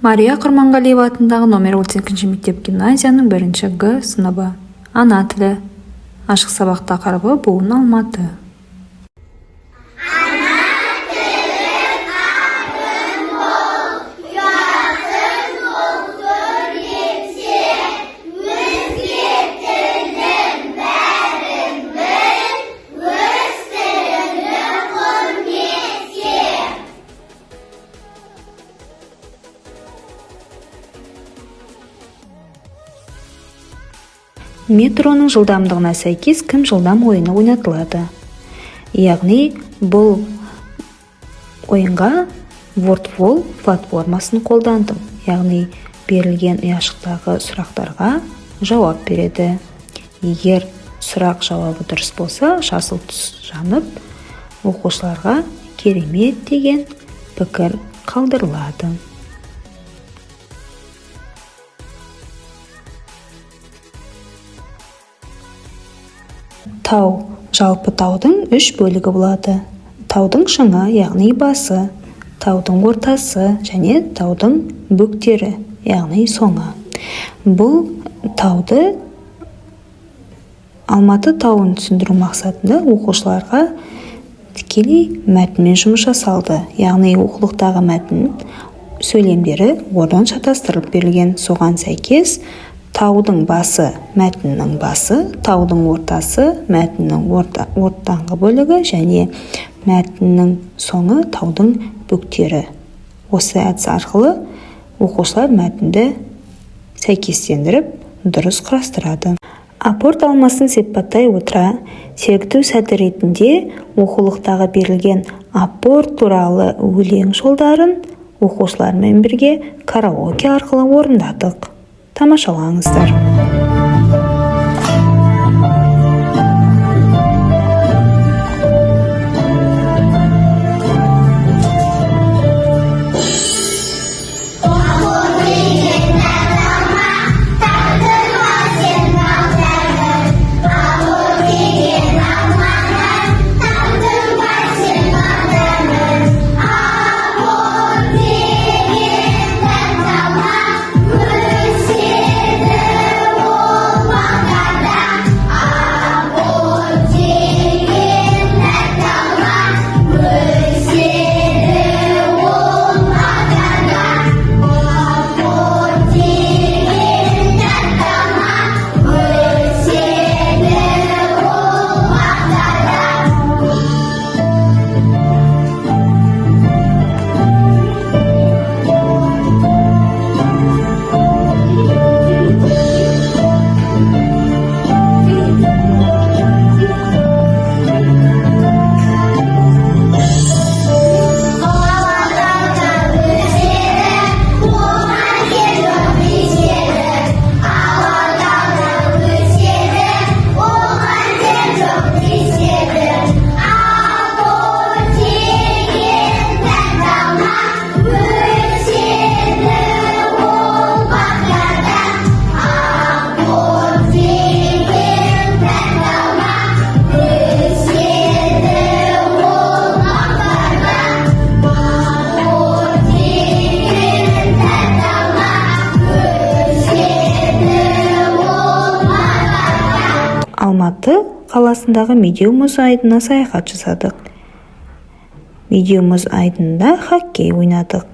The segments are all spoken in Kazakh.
Мария Құрманғалиева атындағы номер 32 мектеп гимназияның 1-Г сыныбы. Ана тілі. Ашық сабақ тақырыбы буын Алматы. Метроның жылдамдығына сәйкес кім жылдам ойыны ойнатылады. Яғни бұл ойынға WordWall платформасын қолдандым. Яғни берілген ұяшықтағы сұрақтарға жауап береді. Егер сұрақ жауабы дұрыс болса, жасыл түс жанып, оқушыларға керемет деген пікір қалдырылады. Тау. Жалпы таудың 3 бөлігі болады. Таудың шыңы, яғни басы, таудың ортасы және таудың бөктері, яғни соңы. Бұл тауды Алматы тауын түсіндіру мақсатында оқушыларға тікелей мәтінмен жұмыс жасалды. Яғни оқулықтағы мәтін сөйлемдері ордан шатастырылып берілген. Соған сәйкес таудың басы мәтіннің басы, таудың ортасы мәтіннің ортаңғы бөлігі және мәтіннің соңы таудың бөктері. Осы әдіс арқылы оқушылар мәтінді сәйкестендіріп дұрыс құрастырады. Апорт алмасын сипаттай отыра, сергіту сәті ретінде оқулықтағы берілген апорт туралы өлең жолдарын оқушылармен бірге караоке арқылы орындадық. Тамашалаңыздар. Алматы қаласындағы Медеу мұз айдынына саяхат жасадық. Медеу мұз айдынында хоккей ойнадық.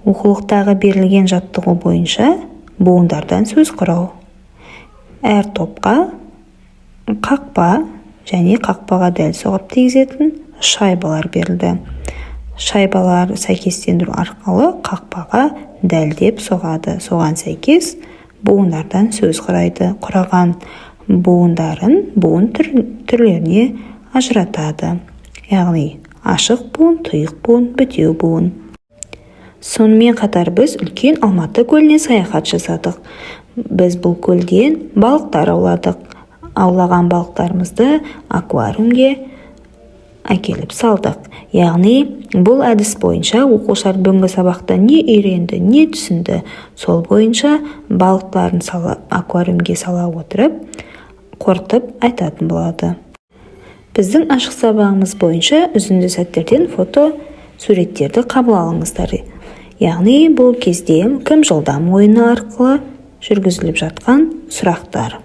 Оқулықтағы берілген жаттығу бойынша буындардан сөз құрау. Әр топқа қақпа және қақпаға дәл соғып тигізетін шайбалар берілді. Шайбалар сәйкестендіру арқылы қақпаға дәлдеп соғады. Соған сәйкес буындардан сөз құрайды. Құраған буындарын буын түрлеріне ажыратады. Яғни ашық буын, тұйық буын, бітеу буын. Сонымен қатар біз үлкен Алматы көліне саяхат жасадық. Біз бұл көлден балықтар ауладық. Аулаған балықтарымызды аквариумге әкеліп салдық. Яғни бұл әдіс бойынша оқушылар бүгінгі сабақта не үйренді, не түсінді, сол бойынша балықтарын аквариумге сала отырып қорытып айтатын болады. Біздің ашық сабағымыз бойынша үзінді сәттерден фото суреттерді қабыл алыңыздар. Яғни бұл кезде кім жылдам ойыны арқылы жүргізіліп жатқан сұрақтар.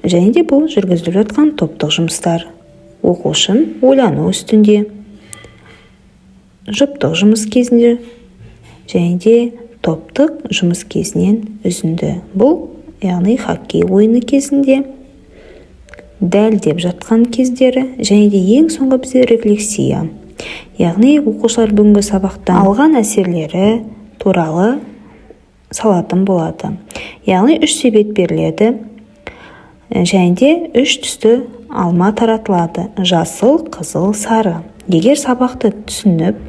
Және де бұл жүргізіліп жатқан топтық жұмыстар. Оқушым ойлану үстінде, жұптық жұмыс кезінде және де топтық жұмыс кезінен үзінді. Бұл яғни хоккей ойыны кезінде, дәлдеп жатқан кездері және де ең соңғы бізде рефлексия. Яғни оқушылар бүгінгі сабақтан алған әсерлері туралы салатын болады. Яғни 3 себет беріледі және де 3 түсті алма таратылады: жасыл, қызыл, сары. Егер сабақты түсініп,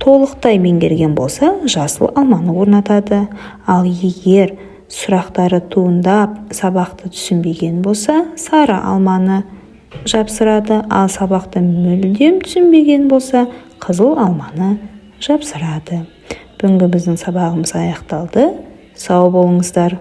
толықтай меңгерген болса, жасыл алманы орнатады. Ал егер сұрақтары туындап, сабақты түсінбеген болса, сары алманы жапсырады. Ал сабақты мүлдем түсінбеген болса, қызыл алманы жапсырады. Бүгінгі біздің сабағымыз аяқталды. Сау болыңыздар.